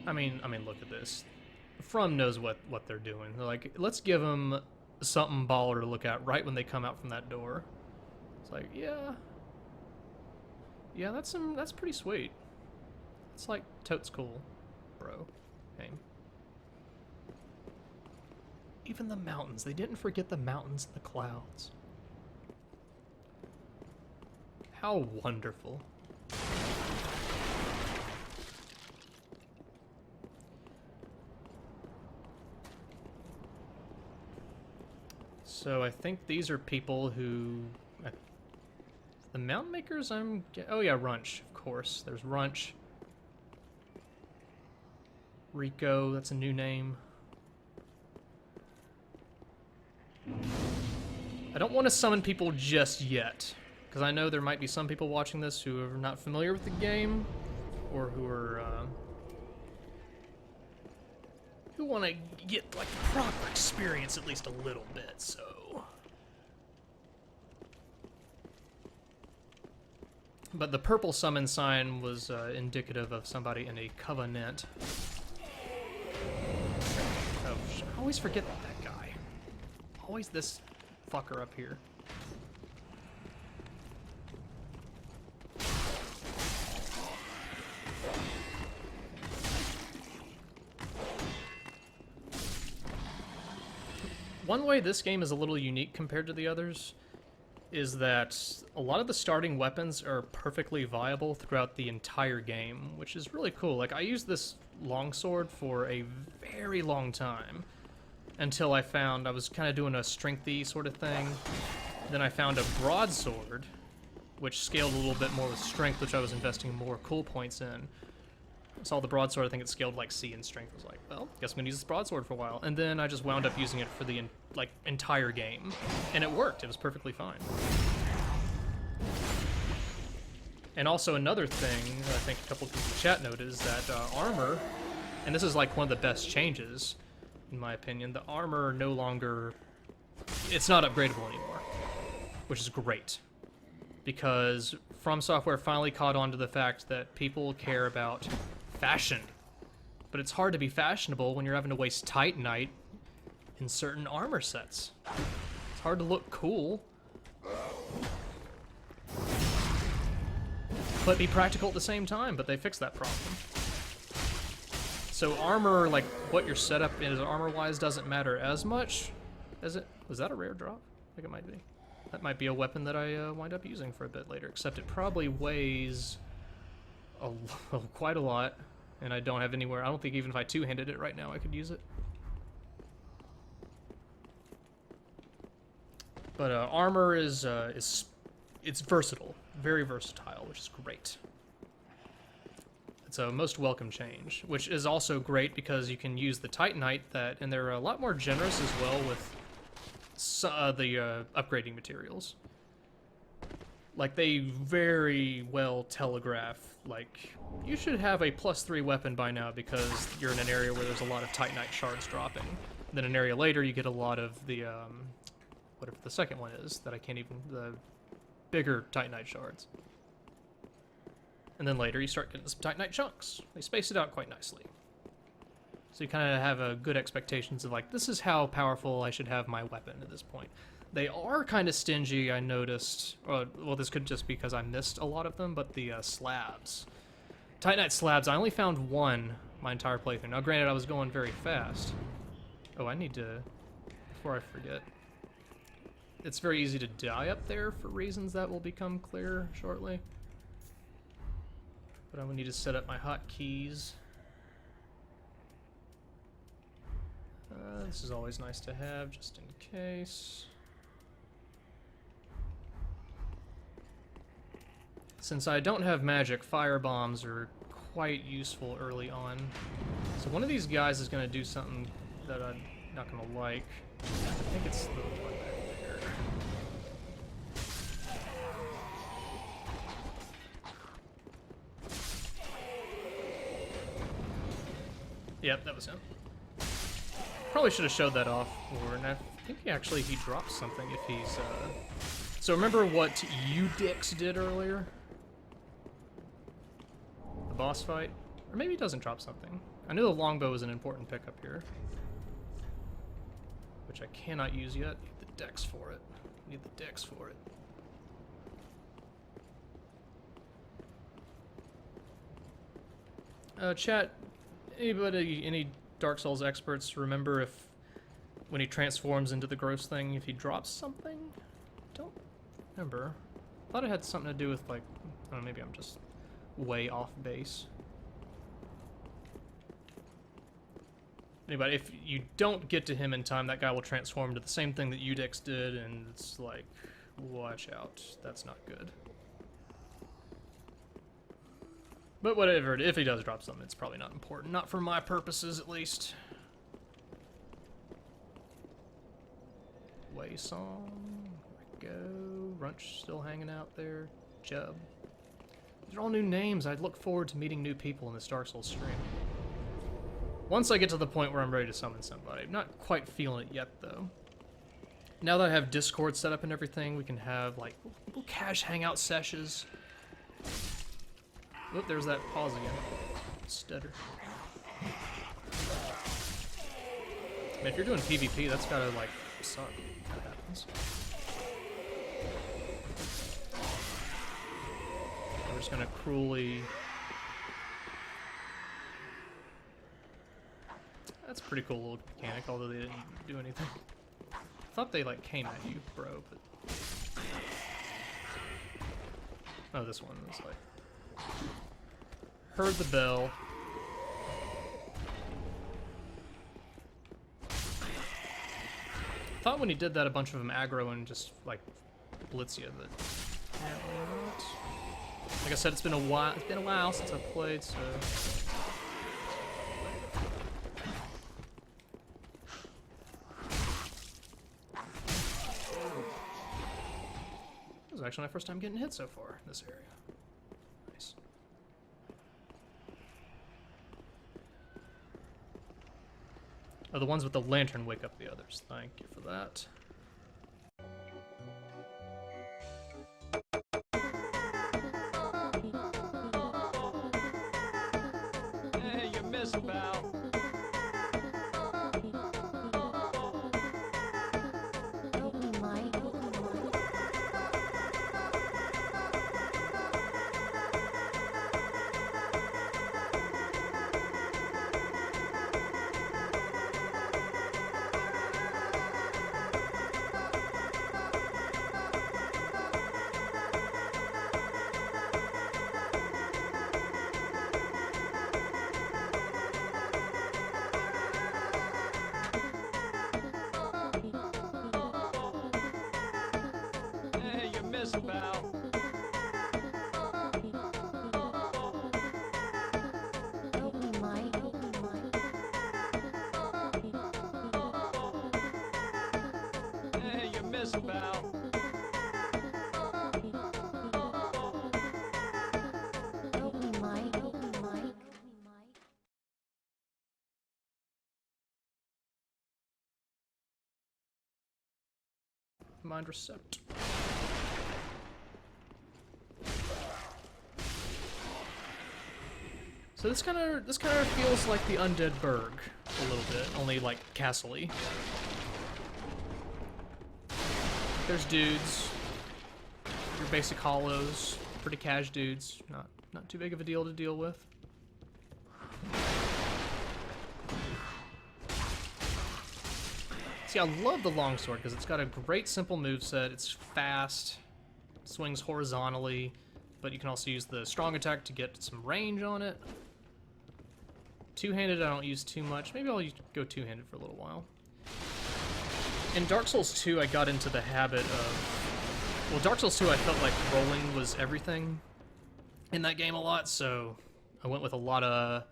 I mean, look at this. From knows what they're doing. They're like, let's give them something baller to look at right when they come out from that door. It's like, yeah, that's pretty sweet. It's like totes cool, bro. Game. Even the mountains. They didn't forget the mountains and the clouds. How wonderful. So I think these are people who... the Mountain Makers, oh yeah, Runch, of course. There's Runch. Rico, that's a new name. I don't want to summon people just yet, because I know there might be some people watching this who are not familiar with the game, or who are, who want to get, like, proper experience at least a little bit, so... But the purple summon sign was indicative of somebody in a covenant. Oh, I always forget that guy. Always this fucker up here. One way this game is a little unique compared to the others is that a lot of the starting weapons are perfectly viable throughout the entire game, which is really cool. Like, I used this longsword for a very long time until I found I was kind of doing a strengthy sort of thing. Then I found a broadsword, which scaled a little bit more with strength, which I was investing more cool points in. I saw the broadsword, I think it scaled like C in strength. I was like, well, guess I'm gonna use this broadsword for a while. And then I just wound up using it for the entire game. And it worked, it was perfectly fine. And also another thing that I think a couple people in the chat noted is that armor, and this is like one of the best changes, in my opinion, the armor no longer, it's not upgradable anymore, which is great. Because From Software finally caught on to the fact that people care about fashion. But it's hard to be fashionable when you're having to waste Titanite in certain armor sets. It's hard to look cool, but be practical at the same time, but they fixed that problem. So armor, like what your setup is armor-wise, doesn't matter as much as it... Was that a rare drop? I think it might be. That might be a weapon that I wind up using for a bit later, except it probably weighs quite a lot, and I don't have anywhere. I don't think even if I two-handed it right now I could use it. But armor is it's versatile, very versatile, which is great. It's a most welcome change, which is also great because you can use the Titanite and they're a lot more generous as well with the upgrading materials. Like, they very well telegraph, like, you should have a +3 weapon by now because you're in an area where there's a lot of Titanite shards dropping. And then an area later you get a lot of the, whatever the second one is, that I can't even, the bigger Titanite shards. And then later you start getting some Titanite chunks. They space it out quite nicely. So you kind of have a good expectations of, like, this is how powerful I should have my weapon at this point. They are kind of stingy, I noticed. Well, this could just be because I missed a lot of them, but the slabs. Titanite slabs, I only found one my entire playthrough. Now, granted, I was going very fast. Oh, I need to, before I forget. It's very easy to die up there for reasons that will become clear shortly. But I will need to set up my hotkeys. This is always nice to have, just in case. Since I don't have magic, fire bombs are quite useful early on. So one of these guys is going to do something that I'm not going to like. I think it's the one back there. Yep, that was him. Probably should have showed that off more, and I think he drops something if he's, So remember what you dicks did earlier? The boss fight? Or maybe he doesn't drop something. I knew the longbow was an important pickup here, which I cannot use yet. Need the dex for it. Need the dex for it. Chat, anybody, any Dark Souls experts remember if when he transforms into the gross thing, if he drops something? Don't remember. Thought it had something to do with, like, I don't know, maybe I'm just way off base. Anybody, if you don't get to him in time, that guy will transform to the same thing that Udix did, and it's like, watch out, that's not good. But whatever, if he does drop something, it's probably not important. Not for my purposes, at least. Way song. There we go. Runch still hanging out there. Jub. These are all new names. I'd look forward to meeting new people in this Dark Souls stream. Once I get to the point where I'm ready to summon somebody. I'm not quite feeling it yet, though. Now that I have Discord set up and everything, we can have, like, little cash hangout sessions. Oop, there's that pause again. Stutter. I mean, if you're doing PvP, that's gotta, like, suck. That happens. We're just gonna cruelly... That's a pretty cool little mechanic, although they didn't do anything. I thought they, like, came at you, bro, but... Oh, this one was like... Heard the bell. Thought when he did that, a bunch of them aggro and just, like, blitz you, but apparently not. Like I said, it's been a while since I've played, so... This is actually my first time getting hit so far in this area. Nice. Oh, the ones with the lantern wake up the others. Thank you for that. Hey, you missed, pal. Mind Recept. So this kind of feels like the Undead Burg a little bit, only like castle-y. There's dudes, your basic hollows, pretty cash dudes, not too big of a deal to deal with. See, I love the longsword because it's got a great simple moveset. It's fast, swings horizontally, but you can also use the strong attack to get some range on it. Two-handed I don't use too much. Maybe I'll go two-handed for a little while. In Dark Souls 2, I got into the habit of... Well, Dark Souls 2, I felt like rolling was everything in that game a lot, so I went with a lot of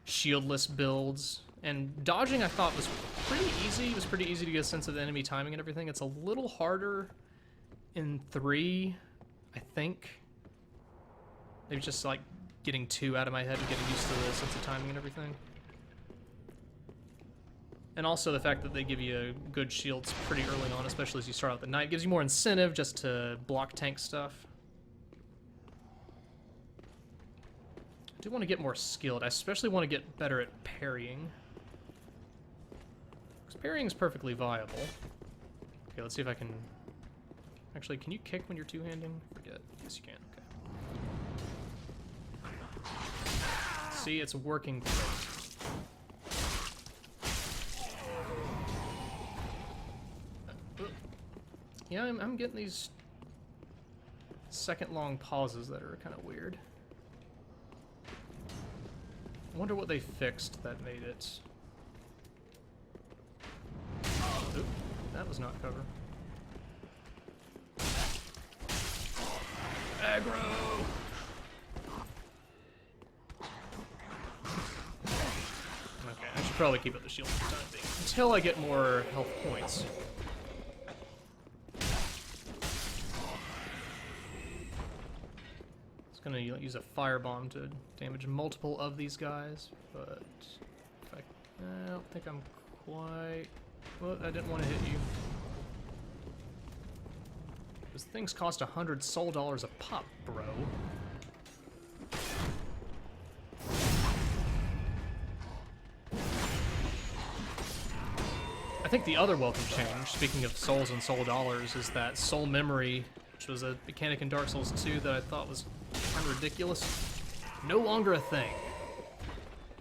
shieldless builds. And dodging, I thought, was pretty easy. It was pretty easy to get a sense of the enemy timing and everything. It's a little harder in 3, I think. Maybe just, like, getting 2 out of my head and getting used to the sense of timing and everything. And also the fact that they give you good shields pretty early on, especially as you start out the night, gives you more incentive just to block tank stuff. I do want to get more skilled. I especially want to get better at parrying. Because parrying is perfectly viable. Okay, let's see if I can... Actually, can you kick when you're two-handing? Forget. Yes, you can. Okay. See, it's working great. Yeah, I'm getting these second-long pauses that are kind of weird. I wonder what they fixed that made it... Oop, that was not cover. Aggro! Okay, I should probably keep up the shield for the time being. Until I get more health points. Gonna use a firebomb to damage multiple of these guys, but if I don't think I'm quite... Well, I didn't want to hit you. Those things cost 100 soul dollars a pop, bro. I think the other welcome change, speaking of souls and soul dollars, is that soul memory, which was a mechanic in Dark Souls 2 that I thought was kind of ridiculous. No longer a thing.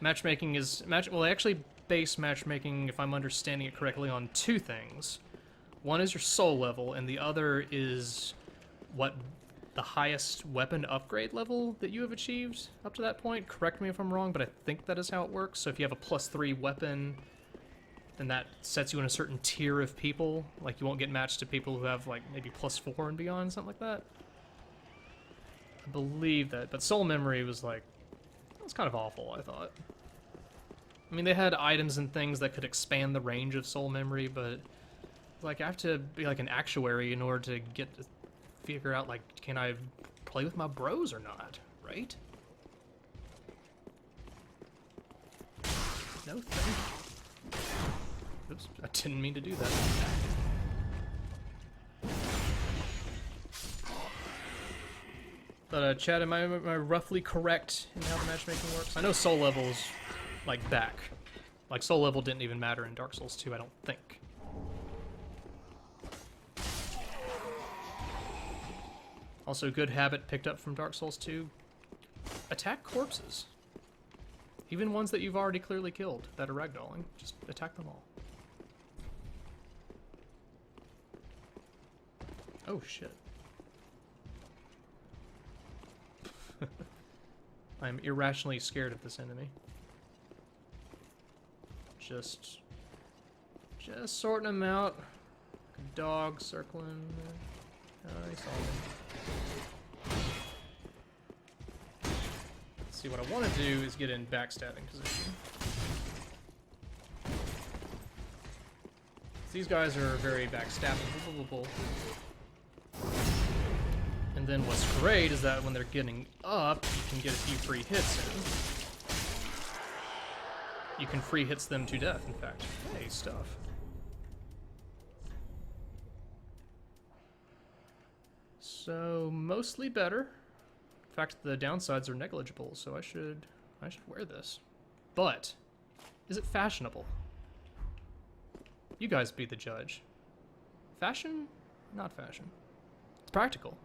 Matchmaking is... well, they actually base matchmaking, if I'm understanding it correctly, on two things. One is your soul level, and the other is what the highest weapon upgrade level that you have achieved up to that point. Correct me if I'm wrong, but I think that is how it works. So if you have a +3 weapon, then that sets you in a certain tier of people. Like, you won't get matched to people who have, like, maybe +4 and beyond, something like that. I believe that, but soul memory was like, that was kind of awful, I thought. I mean, they had items and things that could expand the range of soul memory, but like, I have to be like an actuary in order to get to figure out, like, can I play with my bros or not, right? No thank you. Oops, I didn't mean to do that. But, Chad, am I roughly correct in how the matchmaking works? I know soul level's, like, back. Like, soul level didn't even matter in Dark Souls 2, I don't think. Also, good habit picked up from Dark Souls 2. Attack corpses. Even ones that you've already clearly killed that are ragdolling. Just attack them all. Oh, shit. I'm irrationally scared of this enemy. Just sorting them out. Like a dog circling. I saw him. Let's see, what I want to do is get in backstabbing position. These guys are very backstabbable. And then what's great is that when they're getting up, you can get a few free hits in. You can free hits them to death, in fact. Hey, stuff. So, mostly better. In fact, the downsides are negligible, so I should wear this. But, is it fashionable? You guys be the judge. Fashion? Not fashion. It's practical.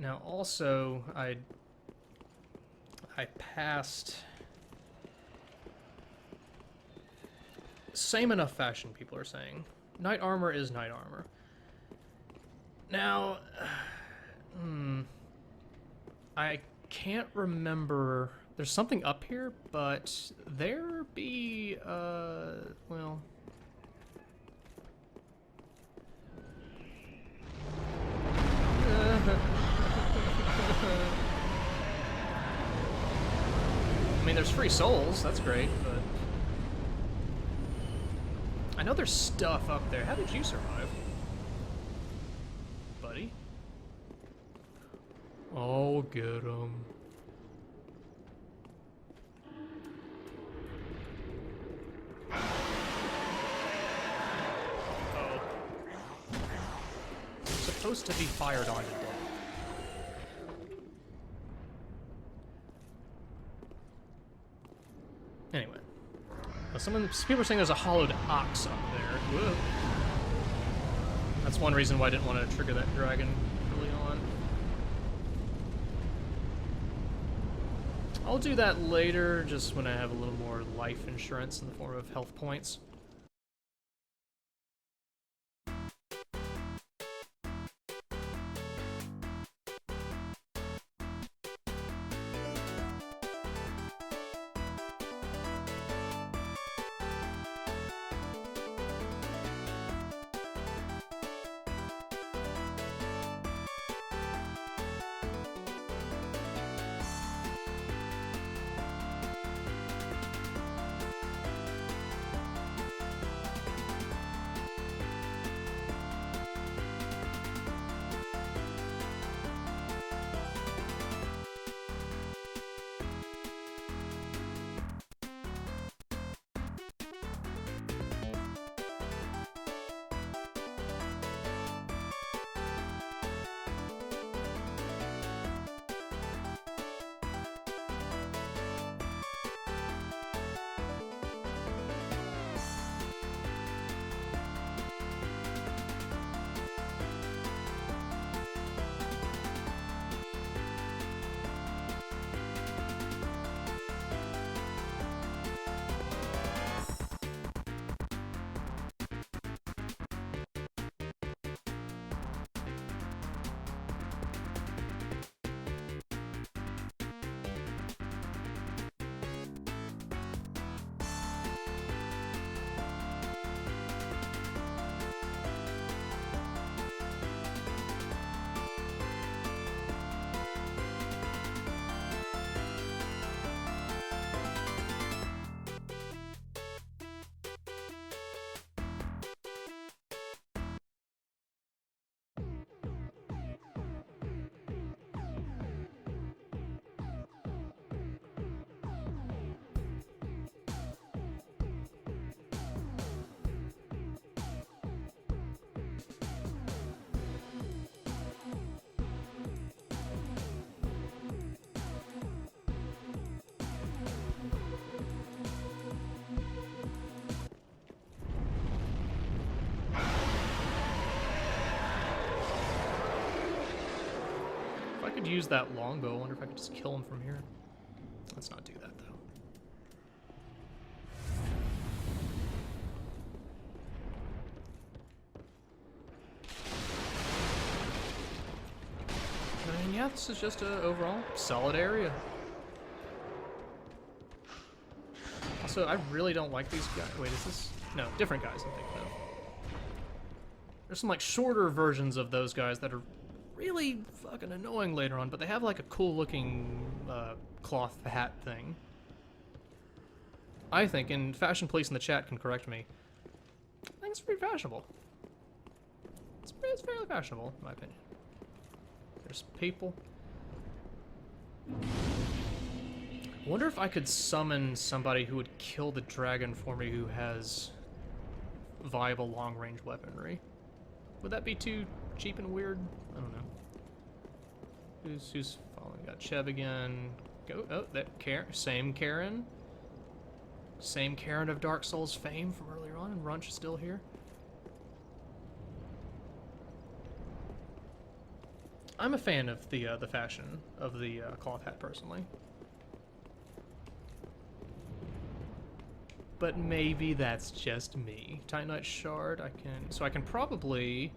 Now, also, I passed... Same enough fashion, people are saying. Knight armor is knight armor. Now, I can't remember... There's something up here, but there be, well... I mean, there's free souls, that's great, but... I know there's stuff up there. How did you survive? Buddy? Oh, get him. supposed to be fired on to death. Anyway. People are saying there's a hollowed ox up there. Whoa. That's one reason why I didn't want to trigger that dragon early on. I'll do that later, just when I have a little more life insurance in the form of health points. I could use that longbow. I wonder if I could just kill him from here. Let's not do that, though. I mean, yeah, this is just a overall solid area. Also, I really don't like these guys. Wait, is this? No, different guys I'm thinking of. There's some, like, shorter versions of those guys that are really fucking annoying later on, but they have like a cool looking cloth hat thing. I think, and Fashion Police in the chat can correct me, I think it's pretty fashionable. It's fairly fashionable, in my opinion. There's people. I wonder if I could summon somebody who would kill the dragon for me who has viable long-range weaponry. Would that be too cheap and weird? I don't know. Who's following? Got Chev again. Go. Oh, that same Karen. Same Karen of Dark Souls fame from earlier on, and Runch is still here. I'm a fan of the fashion of the cloth hat personally, but maybe that's just me. Titanite shard. I can probably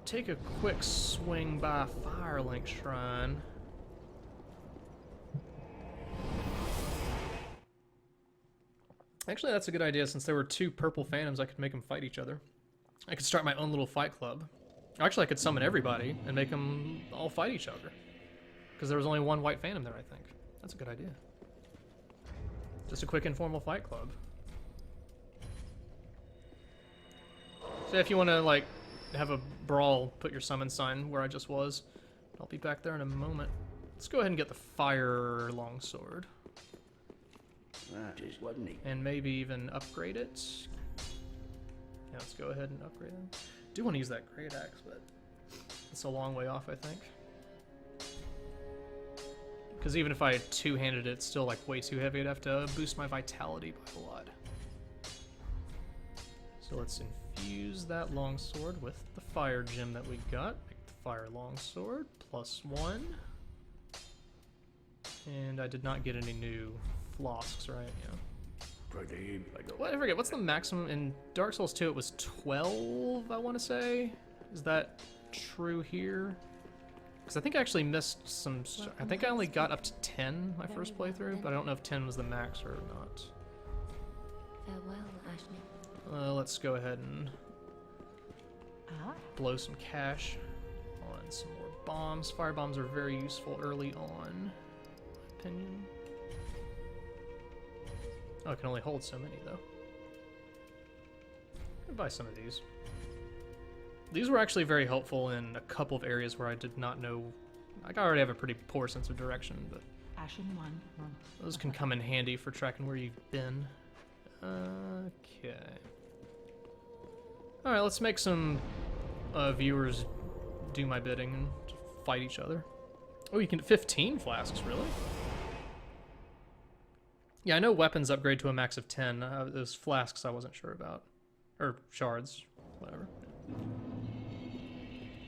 take a quick swing by Firelink Shrine. Actually, that's a good idea. Since there were two purple phantoms, I could make them fight each other. I could start my own little fight club. Actually, I could summon everybody and make them all fight each other. Because there was only one white phantom there, I think. That's a good idea. Just a quick informal fight club. So if you want to, like, have a brawl, put your summon sign where I just was. I'll be back there in a moment. Let's go ahead and get the fire longsword. Just wasn't he? And maybe even upgrade it. Yeah, let's go ahead and upgrade it. do want to use that great axe, but it's a long way off, I think. Because even if I two-handed it, it's still like way too heavy. I'd have to boost my vitality by a lot. So let's infuse that longsword with the fire gem that we got. Make the fire longsword +1. And I did not get any new flasks, right? Yeah. What, I forget, what's the maximum? In Dark Souls 2 it was 12, I want to say. Is that true here? Because I think I actually missed some... I think I only got up to 10 my first playthrough, but I don't know if 10 was the max or not. Farewell, Ashley. Let's go ahead and blow some cash on some more bombs. Fire bombs are very useful early on, in my opinion. Oh, I can only hold so many, though. I'll buy some of these. These were actually very helpful in a couple of areas where I did not know... Like, I already have a pretty poor sense of direction, but... Ashen one. Those can come in handy for tracking where you've been. Okay. Alright, let's make some viewers do my bidding and fight each other. Oh, you can... 15 flasks, really? Yeah, I know weapons upgrade to a max of 10. Those flasks I wasn't sure about. Or shards, whatever.